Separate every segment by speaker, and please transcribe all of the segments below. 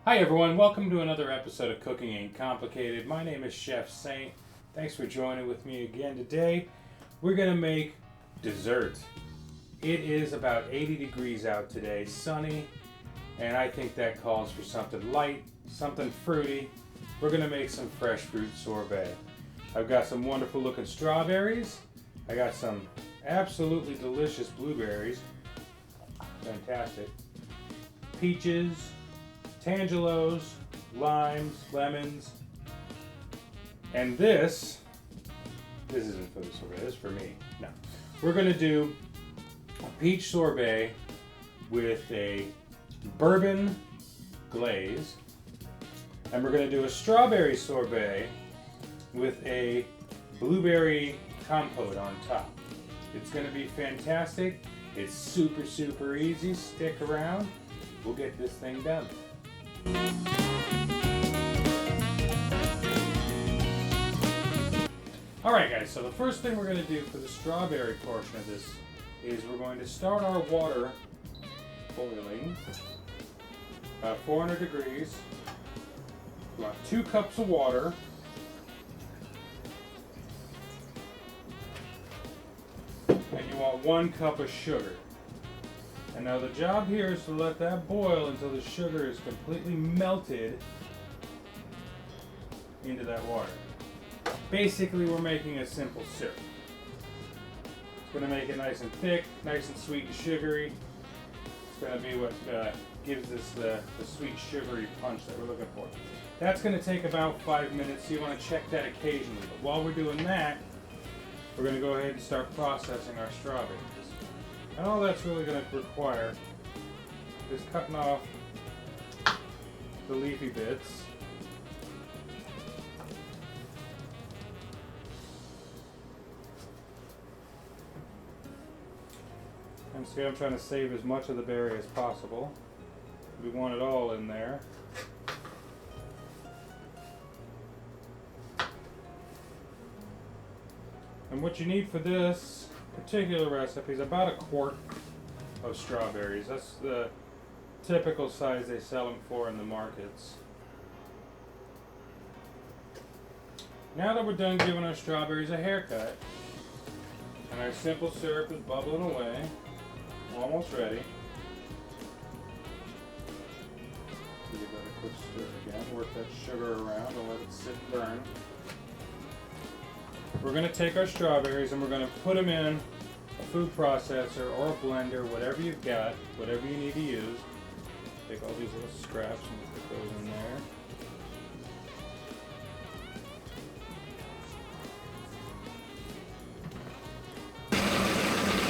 Speaker 1: Hi everyone, welcome to another episode of Cooking Ain't Complicated. My name is Chef Saint. Thanks for joining with me again today. We're going to make dessert. It is about 80 degrees out today, sunny, and I think that calls for something light, something fruity. We're going to make some fresh fruit sorbet. I've got some wonderful looking strawberries. I got some absolutely delicious blueberries. Fantastic. Peaches, Tangelos, limes, lemons, and this isn't for the sorbet, this is for me. No. We're going to do a peach sorbet with a bourbon glaze, and we're going to do a strawberry sorbet with a blueberry compote on top. It's going to be fantastic. It's super easy. Stick around. We'll get this thing done. Alright guys, so the first thing we're going to do for the strawberry portion of this is we're going to start our water boiling about 400 degrees. You want 2 cups of water. And you want 1 cup of sugar. And now the job here is to let that boil until the sugar is completely melted into that water. Basically, we're making a simple syrup. It's going to make it nice and thick, nice and sweet and sugary. It's going to be what gives us the sweet sugary punch that we're looking for. That's going to take about 5 minutes, so you want to check that occasionally. But while we're doing that, we're going to go ahead and start processing our strawberries. And all that's really going to require is cutting off the leafy bits. And see, I'm trying to save as much of the berry as possible. We want it all in there. And what you need for this particular recipe is about a quart of strawberries. That's the typical size they sell them for in the markets. Now that we're done giving our strawberries a haircut, and our simple syrup is bubbling away, almost ready. Give that a quick stir again, work that sugar around and let it sit and burn. We're going to take our strawberries and we're going to put them in a food processor or a blender, whatever you've got, whatever you need to use. Take all these little scraps and put those in there.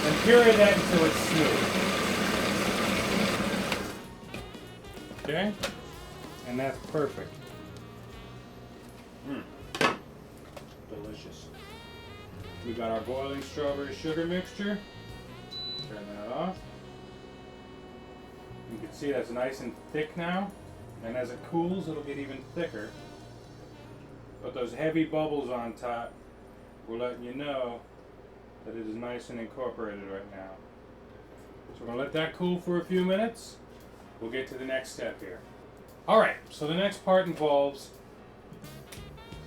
Speaker 1: And puree that until it's smooth. Okay? And that's perfect. Delicious. We got our boiling strawberry sugar mixture. Turn that off. You can see that's nice and thick now, and as it cools it'll get even thicker. But those heavy bubbles on top, we're letting you know that it is nice and incorporated right now. So we're going to let that cool for a few minutes. We'll get to the next step here. Alright, so the next part involves,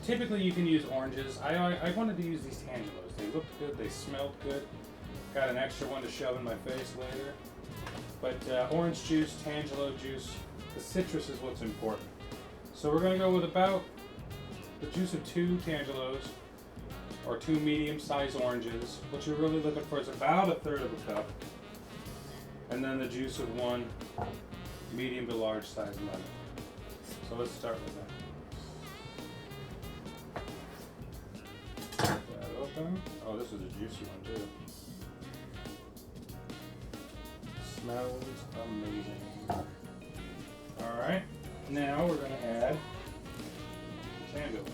Speaker 1: typically you can use oranges. I wanted to use these Tangelos. They looked good, they smelled good. Got an extra one to shove in my face later. But orange juice, Tangelo juice, the citrus is what's important. So we're going to go with about the juice of 2 Tangelos, or 2 medium-sized oranges. What you're really looking for is about 1/3 of a cup. And then the juice of 1 medium to large sized lemon. So let's start with that. Open. Oh, this is a juicy one too. Smells amazing. Alright, now we're going to add Tangelos.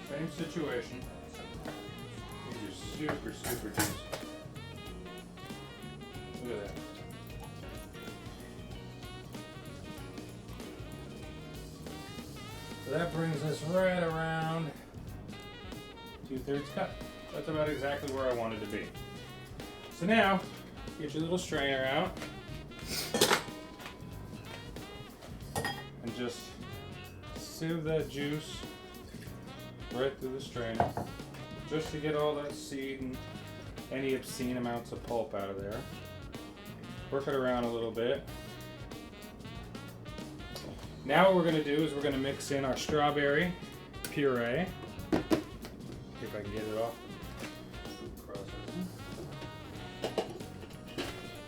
Speaker 1: Same situation. These are super juicy. Look at that. So that brings us right around 2/3 cup. That's about exactly where I wanted to be. So now, get your little strainer out and just sieve that juice right through the strainer, just to get all that seed and any obscene amounts of pulp out of there. Work it around a little bit. Now what we're going to do is we're going to mix in our strawberry puree. See if I can get it off the food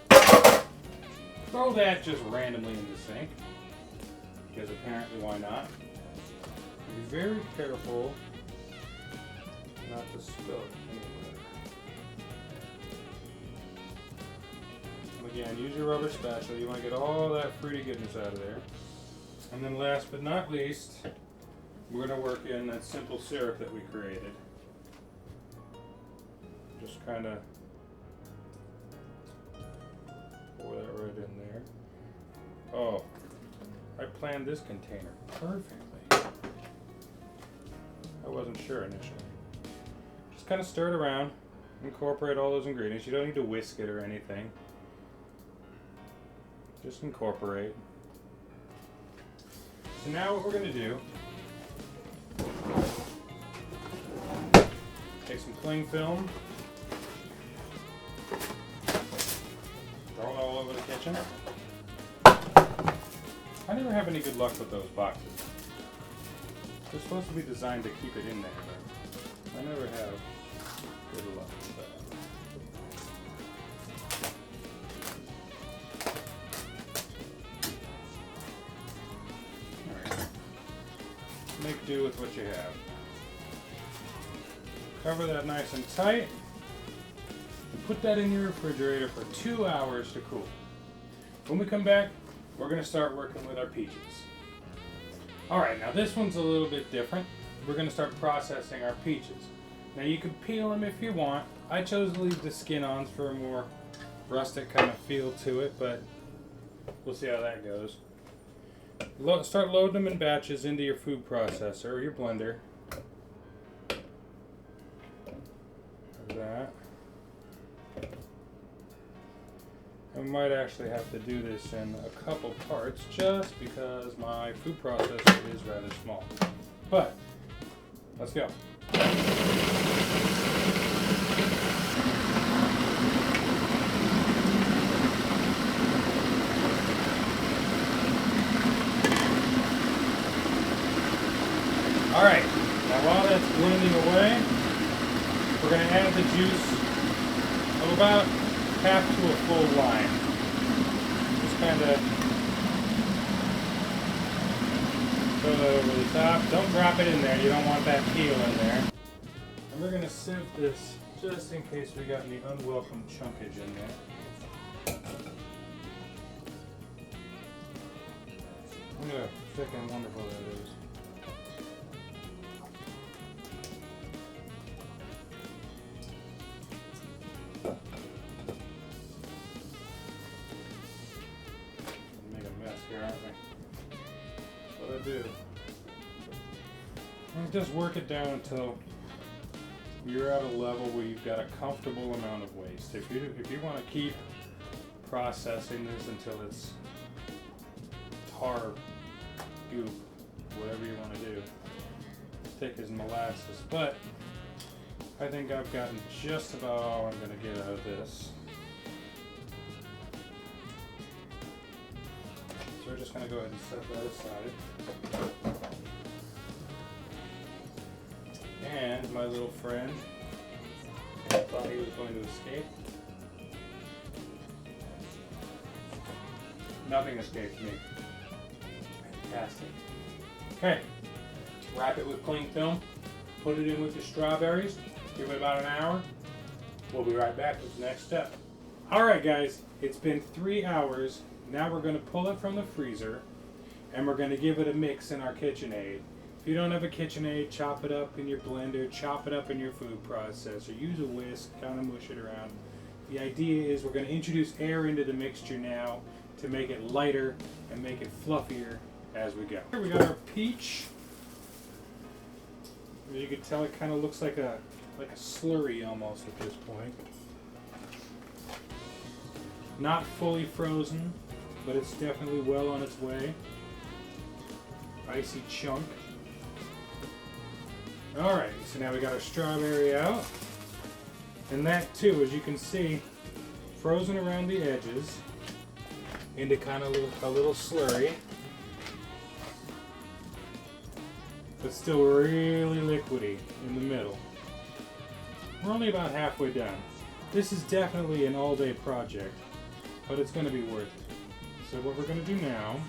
Speaker 1: processor. Throw that just randomly in the sink, because apparently why not. Be very careful not to spill it anywhere. And again, use your rubber spatula. You want to get all that fruity goodness out of there. And then last but not least, we're going to work in that simple syrup that we created. Just kind of pour that right in there. Oh, I planned this container perfectly. I wasn't sure initially. Just kind of stir it around, incorporate all those ingredients. You don't need to whisk it or anything. Just incorporate. So now what we're going to do, take some cling film, throw it all over the kitchen. I never have any good luck with those boxes. They're supposed to be designed to keep it in there, but I never have good luck with that. Make do with what you have. Cover that nice and tight and put that in your refrigerator for 2 hours to cool. When we come back, we're going to start working with our peaches. Alright, now this one's a little bit different. We're going to start processing our peaches. Now you can peel them if you want. I chose to leave the skin on for a more rustic kind of feel to it, but we'll see how that goes. Start loading them in batches into your food processor or your blender. Like that. I might actually have to do this in a couple parts just because my food processor is rather small. But let's go. Alright, now while that's blending away, we're going to add the juice of about half to a full lime. Just kind of throw that over the top. Don't drop it in there, you don't want that peel in there. And we're going to sieve this just in case we got any unwelcome chunkage in there. Look at how thick and wonderful that is. Do. And just work it down until you're at a level where you've got a comfortable amount of waste. If you want to keep processing this until it's tar, goop, whatever you want to do, thick as molasses. But I think I've gotten just about all I'm going to get out of this. So we're just going to go ahead and set that aside. And my little friend thought he was going to escape. Nothing escapes me. Fantastic. Okay, wrap it with cling film, put it in with the strawberries, give it about an hour. We'll be right back with the next step. Alright guys, it's been 3 hours. Now we're going to pull it from the freezer and we're going to give it a mix in our KitchenAid. If you don't have a KitchenAid, chop it up in your blender, chop it up in your food processor, use a whisk, kind of mush it around. The idea is we're going to introduce air into the mixture now to make it lighter and make it fluffier as we go. Here we got our peach. As you can tell, it kind of looks like a slurry almost at this point. Not fully frozen, but it's definitely well on its way. icy chunk. Alright, so now we got our strawberry out. And that too, as you can see, frozen around the edges into kind of a little slurry. But still really liquidy in the middle. We're only about halfway done. This is definitely an all-day project, but it's going to be worth it. So what we're going to do now,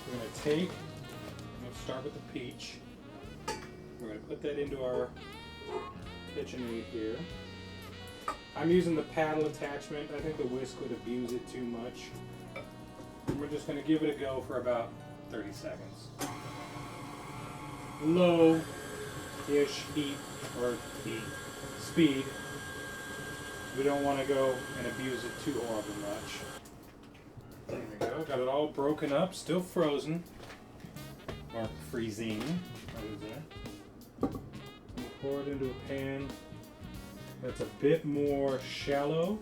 Speaker 1: we're going to take, let's start with the peach. We're going to put that into our KitchenAid here. I'm using the paddle attachment. I think the whisk would abuse it too much. And we're just going to give it a go for about 30 seconds. Low-ish heat or speed. We don't want to go and abuse it too horribly much. There we go. Got it all broken up, still frozen. Or freezing. We'll pour it into a pan that's a bit more shallow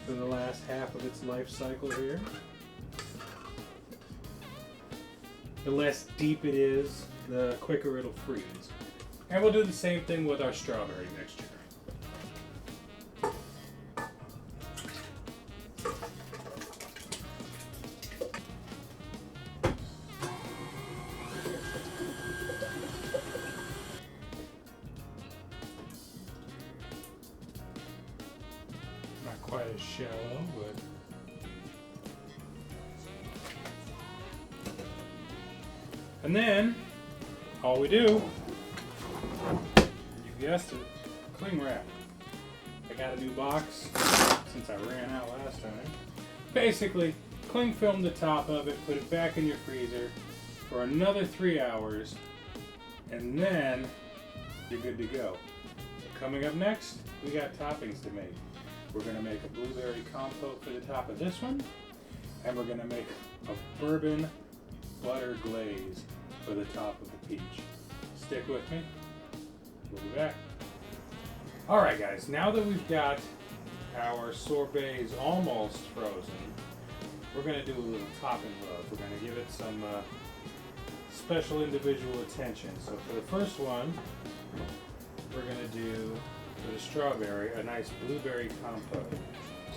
Speaker 1: for the last half of its life cycle here. The less deep it is, the quicker it'll freeze. And we'll do the same thing with our strawberry mixture. Not quite as shallow, but and then, all we do, you guessed it, cling wrap. I got a new box since I ran out last time. Basically, cling film the top of it, put it back in your freezer for another 3 hours, and then you're good to go. Coming up next, we got toppings to make. We're going to make a blueberry compote for the top of this one, and we're going to make a bourbon butter glaze for the top of the peach. Stick with me. We'll be back. Alright guys, now that we've got our sorbets almost frozen, we're going to do a little topping love. We're going to give it some special individual attention. So for the first one, we're going to do, for the strawberry, a nice blueberry compote.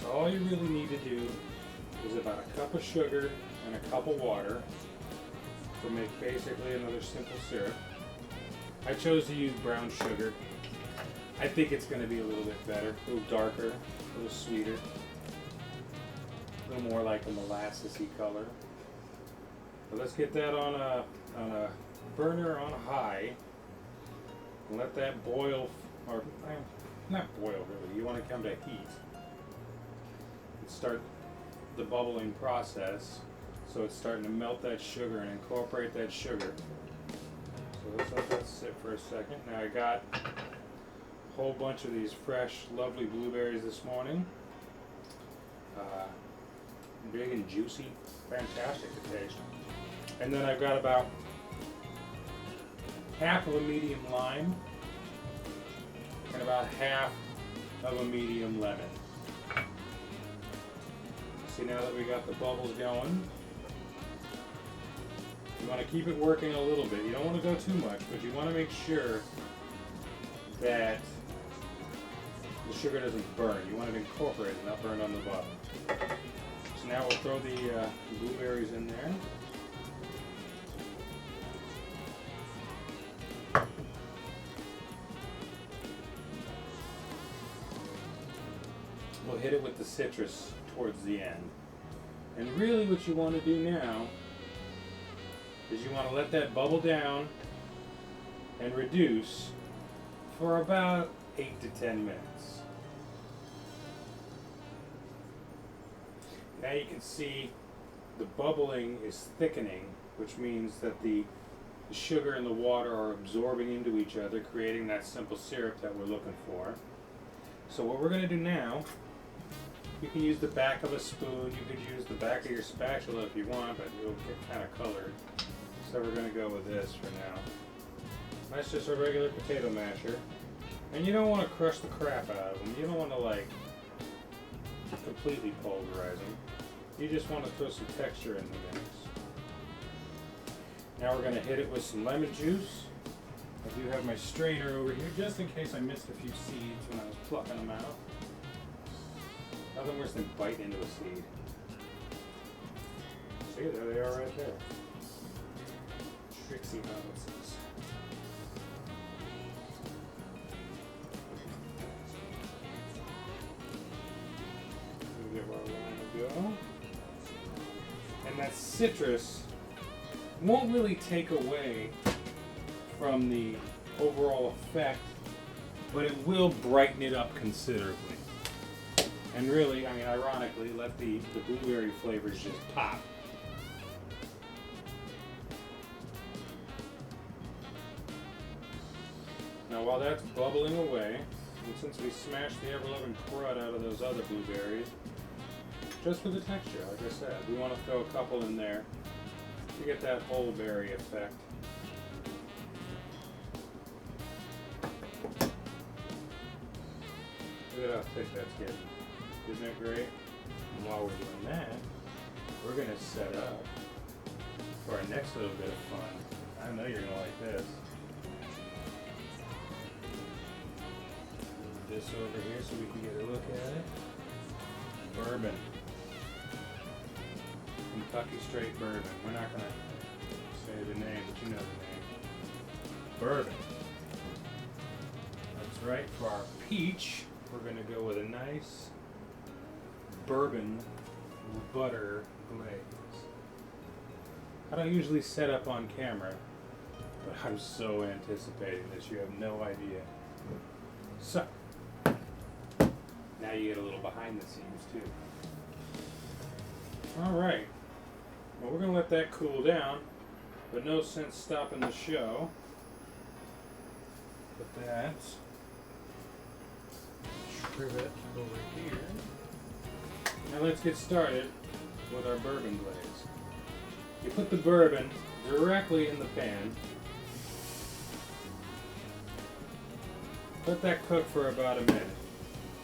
Speaker 1: So all you really need to do is about a cup of sugar and a cup of water to make basically another simple syrup. I chose to use brown sugar. I think it's going to be a little bit better, a little darker, a little sweeter, a little more like a molassesy color. So let's get that on a burner on high and let that boil, or not boil really, you want to come to heat and start the bubbling process. So it's starting to melt that sugar and incorporate that sugar. So let's let that sit for a second. Now I got a whole bunch of these fresh, lovely blueberries this morning. Big and juicy, fantastic to taste. And then I've got about half of a medium lime and about half of a medium lemon. See, now that we got the bubbles going, you want to keep it working a little bit. You don't want to go too much, but you want to make sure that the sugar doesn't burn. You want it incorporated, not burned on the bottom. So now we'll throw the blueberries in there. We'll hit it with the citrus towards the end. And really what you want to do now is you want to let that bubble down and reduce for about 8 to 10 minutes. Now you can see the bubbling is thickening, which means that the sugar and the water are absorbing into each other, creating that simple syrup that we're looking for. So what we're going to do now, you can use the back of a spoon, you could use the back of your spatula if you want, but it'll get kind of colored. So we're going to go with this for now. That's just a regular potato masher. And you don't want to crush the crap out of them. You don't want to like completely pulverize them. You just want to throw some texture in the mix. Now we're going to hit it with some lemon juice. I do have my strainer over here just in case I missed a few seeds when I was plucking them out. Nothing worse than biting into a seed. See, there they are right there. Trixie balances. Give our lime a go. And that citrus won't really take away from the overall effect, but it will brighten it up considerably. And really, I mean, ironically, let the blueberry flavors just pop. Now while that's bubbling away, and since we smashed the ever-loving crud out of those other blueberries, just for the texture, like I said, we want to throw a couple in there to get that whole berry effect. Look at how thick that's getting. Isn't that great? And while we're doing that, we're going to set up for our next little bit of fun. I know you're going to like this. Move this over here so we can get a look at it. Bourbon. Kentucky straight bourbon. We're not going to say the name, but you know the name. Bourbon. That's right. For our peach, we're going to go with a nice bourbon butter glaze. I don't usually set up on camera, but I'm so anticipating this, you have no idea. So, now you get a little behind the scenes too. Alright, well we're going to let that cool down, but no sense stopping the show. Put that trivet over here. Now let's get started with our bourbon glaze. You put the bourbon directly in the pan. Let that cook for about a minute.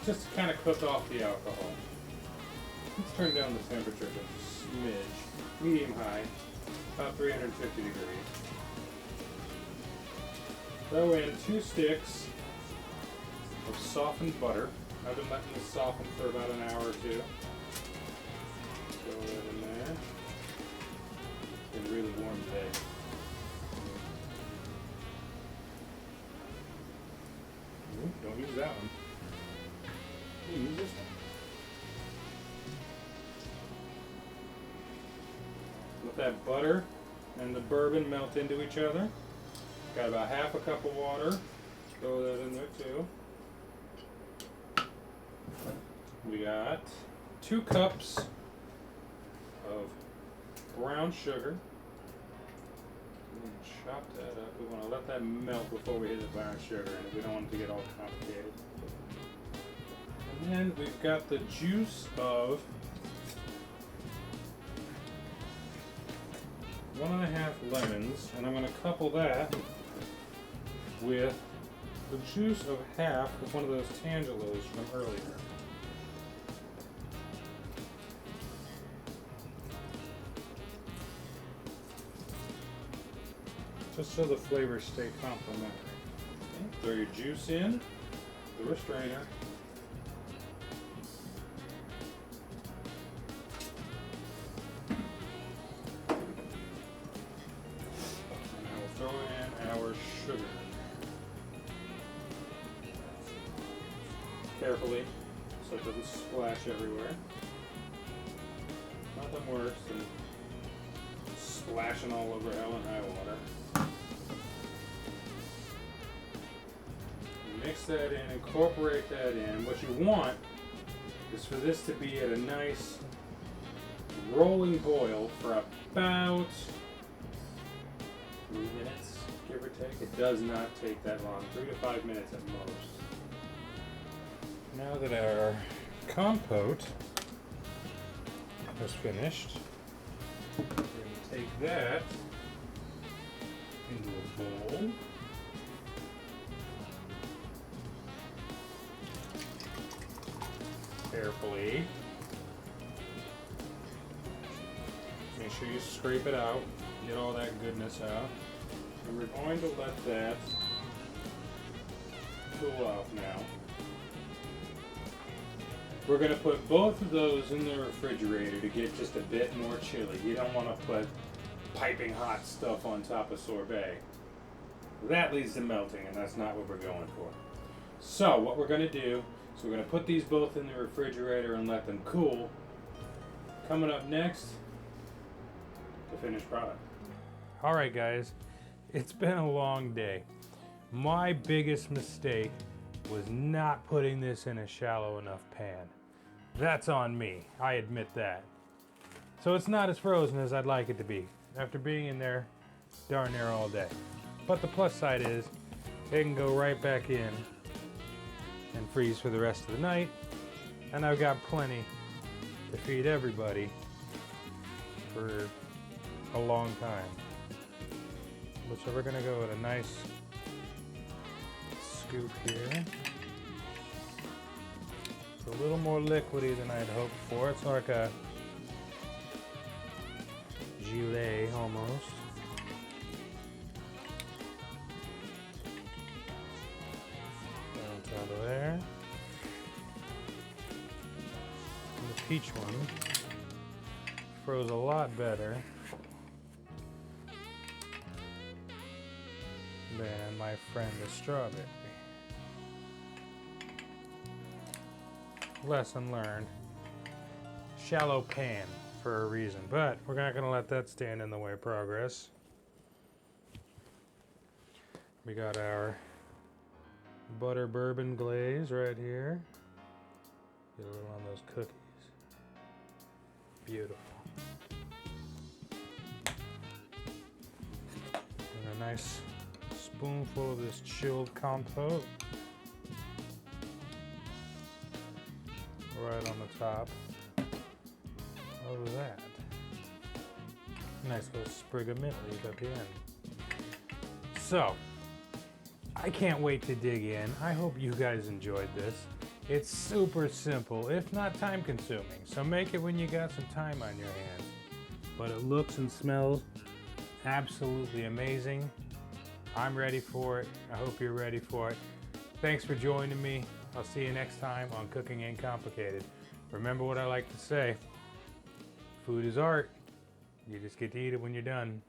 Speaker 1: Just to kind of cook off the alcohol. Let's turn down the temperature just a smidge. Medium high. About 350 degrees. Throw in 2 sticks of softened butter. I've been letting this soften for about an hour or two. Throw that in there. It's been really warm today. Ooh, don't use that one. You use this one. Let that butter and the bourbon melt into each other. Got about half a cup of water. Throw that in there too. We got 2 cups of brown sugar. We're going to chop that up. We want to let that melt before we hit the brown sugar, and we don't want it to get all complicated. And then we've got the juice of 1.5 lemons, and I'm going to couple that with the juice of half of one of those Tangelos from earlier. Just so the flavors stay complementary. Okay. Throw your juice in through a strainer. And I will throw in our sugar. Carefully, so it doesn't splash everywhere. Nothing worse than splashing all over hell and high water. Mix that in, incorporate that in. What you want is for this to be at a nice rolling boil for about 3 minutes, give or take. It does not take that long, 3 to 5 minutes at most. Now that our compote is finished, we're going to take that into a bowl. Carefully. Make sure you scrape it out, get all that goodness out. And we're going to let that cool off now. We're going to put both of those in the refrigerator to get just a bit more chilly. You don't want to put piping hot stuff on top of sorbet. That leads to melting, and that's not what we're going for. So what we're going to do is we're going to put these both in the refrigerator and let them cool. Coming up next, the finished product. All right, guys, it's been a long day. My biggest mistake was not putting this in a shallow enough pan. That's on me, I admit that. So it's not as frozen as I'd like it to be after being in there darn near all day. But the plus side is it can go right back in and freeze for the rest of the night, and I've got plenty to feed everybody for a long time. So we're gonna go with a nice scoop here. It's a little more liquidy than I'd hoped for. It's like a gelée almost. On top of there. And the peach one froze a lot better than my friend the strawberry. Lesson learned. Shallow pan for a reason, but we're not going to let that stand in the way of progress. We got our butter bourbon glaze right here. Get a little on those cookies. Beautiful. And a nice spoonful of this chilled compote right on the top of that. Nice little sprig of mint leaf at the end. So, I can't wait to dig in. I hope you guys enjoyed this. It's super simple, if not time consuming. So make it when you got some time on your hands. But it looks and smells absolutely amazing. I'm ready for it. I hope you're ready for it. Thanks for joining me. I'll see you next time on Cooking Ain't Complicated. Remember what I like to say, food is art. You just get to eat it when you're done.